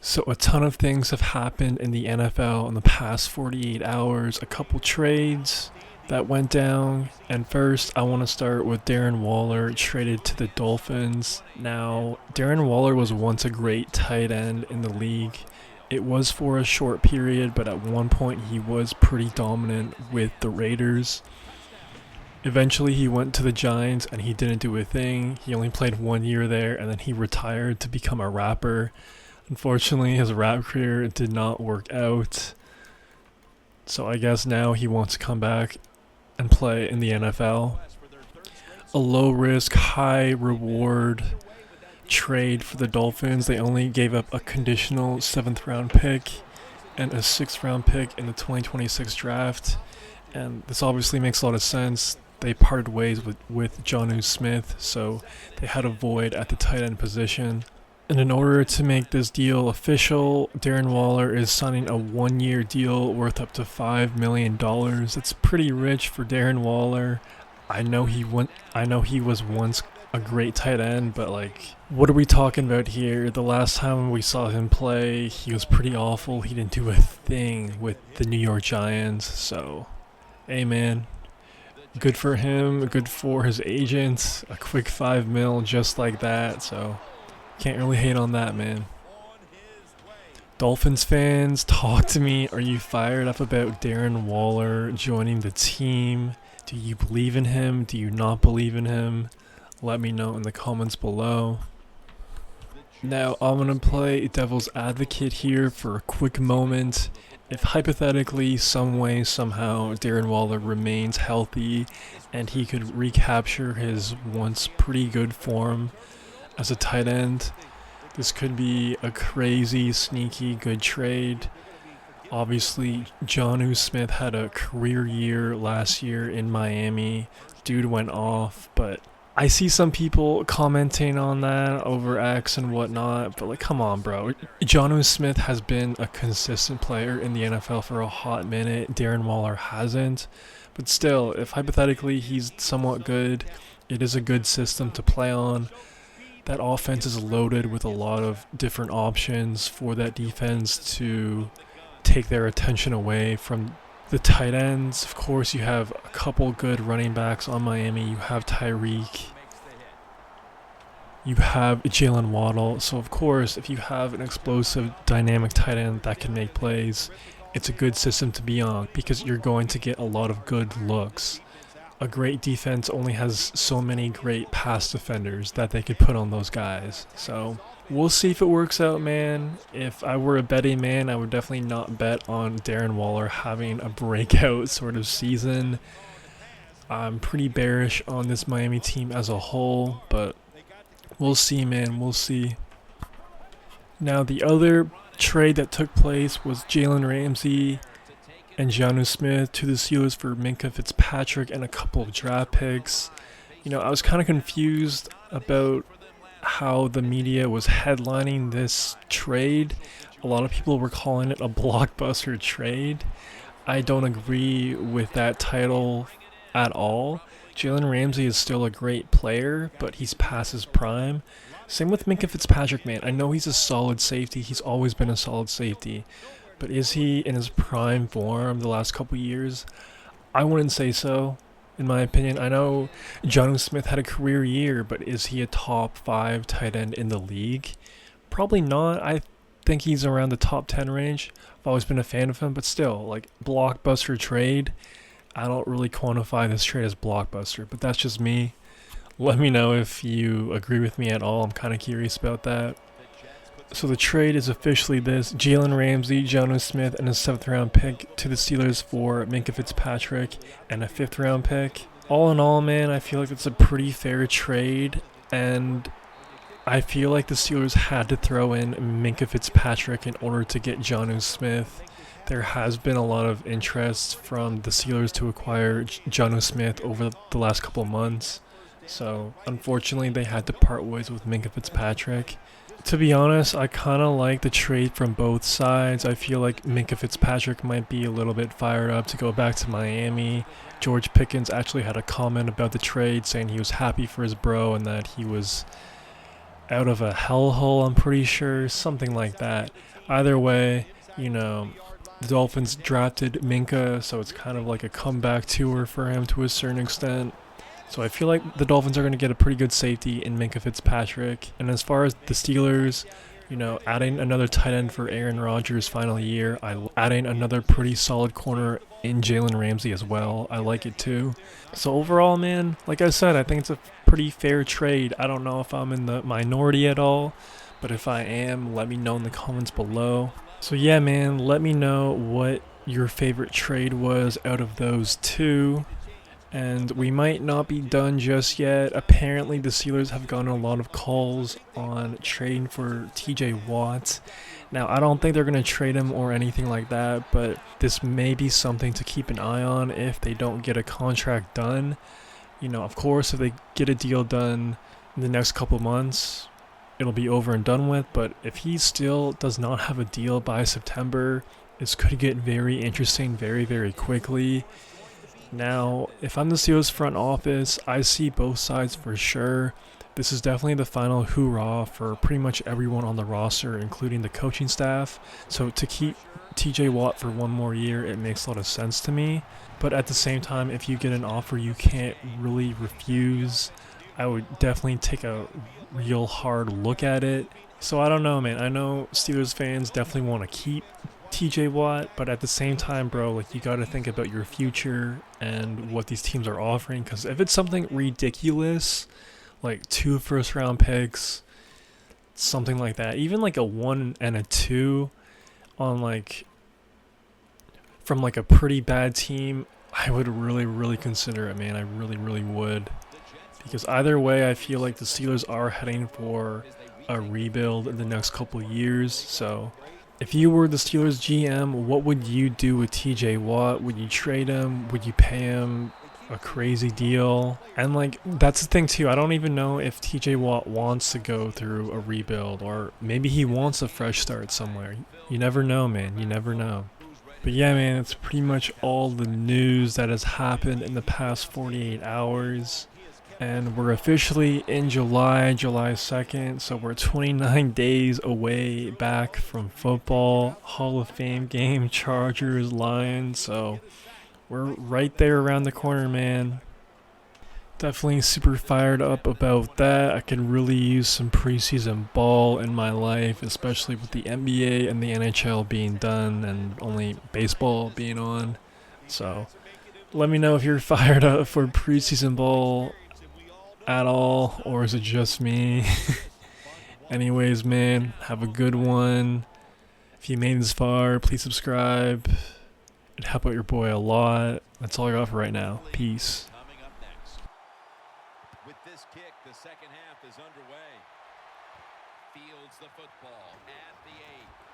So a ton of things have happened in the NFL in the past 48 hours. A couple trades that went down. And first, I want to start with Darren Waller traded to the Dolphins. Now, Darren Waller was once a great tight end in the league. It was for a short period, but at one point he was pretty dominant with the Raiders. Eventually, he went to the Giants and he didn't do a thing. He only played 1 year there and then he retired to become a rapper. Unfortunately, his rap career did not work out. So I guess now he wants to come back and play in the NFL. A low risk, high reward trade for the Dolphins. They only gave up a conditional 7th round pick and a 6th round pick in the 2026 draft. And this obviously makes a lot of sense. They parted ways with Jonnu Smith, so they had a void at the tight end position. And in order to make this deal official, Darren Waller is signing a 1-year deal worth up to $5 million. That's pretty rich for Darren Waller. I know he was once a great tight end, but what are we talking about here? The last time we saw him play, he was pretty awful. He didn't do a thing with the New York Giants. So, hey man, good for him, good for his agents. A quick $5 million just like that. So. Can't really hate on that, man. Dolphins fans, talk to me. Are you fired up about Darren Waller joining the team? Do you believe in him? Do you not believe in him? Let me know in the comments below. Now, I'm going to play devil's advocate here for a quick moment. If hypothetically, some way, somehow, Darren Waller remains healthy and he could recapture his once pretty good form as a tight end, this could be a crazy, sneaky, good trade. Obviously, Jonnu Smith had a career year last year in Miami. Dude went off, but I see some people commenting on that over X and whatnot, but come on, bro. Jonnu Smith has been a consistent player in the NFL for a hot minute. Darren Waller hasn't. But still, if hypothetically he's somewhat good, it is a good system to play on. That offense is loaded with a lot of different options for that defense to take their attention away from the tight ends. Of course, you have a couple good running backs on Miami. You have Tyreek. You have Jalen Waddle. So, of course, if you have an explosive, dynamic tight end that can make plays, it's a good system to be on because you're going to get a lot of good looks. A great defense only has so many great pass defenders that they could put on those guys. So we'll see if it works out, man. If I were a betting man, I would definitely not bet on Darren Waller having a breakout sort of season. I'm pretty bearish on this Miami team as a whole, but we'll see, man. We'll see. Now, the other trade that took place was Jalen Ramsey and Jonnu Smith to the Steelers for Minkah Fitzpatrick and a couple of draft picks. I was kind of confused about how the media was headlining this trade. A lot of people were calling it a blockbuster trade. I don't agree with that title at all. Jalen Ramsey is still a great player, but he's past his prime. Same with Minkah Fitzpatrick, man. I know he's a solid safety. He's always been a solid safety. But is he in his prime form the last couple years? I wouldn't say so, in my opinion. I know Jonnu Smith had a career year, but is he a top 5 tight end in the league? Probably not. I think he's around the top 10 range. I've always been a fan of him, but still, blockbuster trade. I don't really quantify this trade as blockbuster, but that's just me. Let me know if you agree with me at all. I'm kind of curious about that. So the trade is officially this: Jalen Ramsey, Jonnu Smith, and a 7th round pick to the Steelers for Minkah Fitzpatrick and a 5th round pick. All in all, man, I feel like it's a pretty fair trade, and I feel like the Steelers had to throw in Minkah Fitzpatrick in order to get Jonnu Smith. There has been a lot of interest from the Steelers to acquire Jonnu Smith over the last couple of months, so unfortunately they had to part ways with Minkah Fitzpatrick. To be honest, I kind of like the trade from both sides. I feel like Minkah Fitzpatrick might be a little bit fired up to go back to Miami. George Pickens actually had a comment about the trade saying he was happy for his bro and that he was out of a hellhole, I'm pretty sure, something like that. Either way, the Dolphins drafted Minka, so it's kind of like a comeback tour for him to a certain extent. So I feel like the Dolphins are going to get a pretty good safety in Minka Fitzpatrick. And as far as the Steelers, adding another tight end for Aaron Rodgers' final year, adding another pretty solid corner in Jalen Ramsey as well. I like it too. So overall, man, like I said, I think it's a pretty fair trade. I don't know if I'm in the minority at all, but if I am, let me know in the comments below. So yeah, man, let me know what your favorite trade was out of those two. And we might not be done just yet. Apparently, the Steelers have gotten a lot of calls on trading for TJ Watt. Now, I don't think they're going to trade him or anything like that, but this may be something to keep an eye on if they don't get a contract done. Of course, if they get a deal done in the next couple months, it'll be over and done with. But if he still does not have a deal by September, this could get very interesting very, very quickly. Now, if I'm the Steelers front office, I see both sides for sure. This is definitely the final hoorah for pretty much everyone on the roster, including the coaching staff. So to keep TJ Watt for one more year, it makes a lot of sense to me. But at the same time, if you get an offer you can't really refuse, I would definitely take a real hard look at it. So I don't know, man. I know Steelers fans definitely want to keep TJ Watt, but at the same time, bro, like, you got to think about your future and what these teams are offering. Because if it's something ridiculous, like 2 first-round picks, something like that, even like a 1 and a 2 on from a pretty bad team, I would really, really consider it, man. I really, really would. Because either way, I feel like the Steelers are heading for a rebuild in the next couple years. So if you were the Steelers GM, what would you do with TJ Watt? Would you trade him? Would you pay him a crazy deal? And that's the thing too. I don't even know if TJ Watt wants to go through a rebuild, or maybe he wants a fresh start somewhere. You never know, man. You never know. But yeah, man, it's pretty much all the news that has happened in the past 48 hours. And we're officially in July 2nd, so we're 29 days away back from football, Hall of Fame game, Chargers, Lions, so we're right there around the corner, man. Definitely super fired up about that. I could really use some preseason ball in my life, especially with the NBA and the NHL being done and only baseball being on. So let me know if you're fired up for preseason ball at all, or is it just me? Anyways, man, have a good one. If you made this far, please subscribe. It'd help out your boy a lot. That's all I got for right now. Peace. With this kick, the second half is underway. Fields the football at the 8.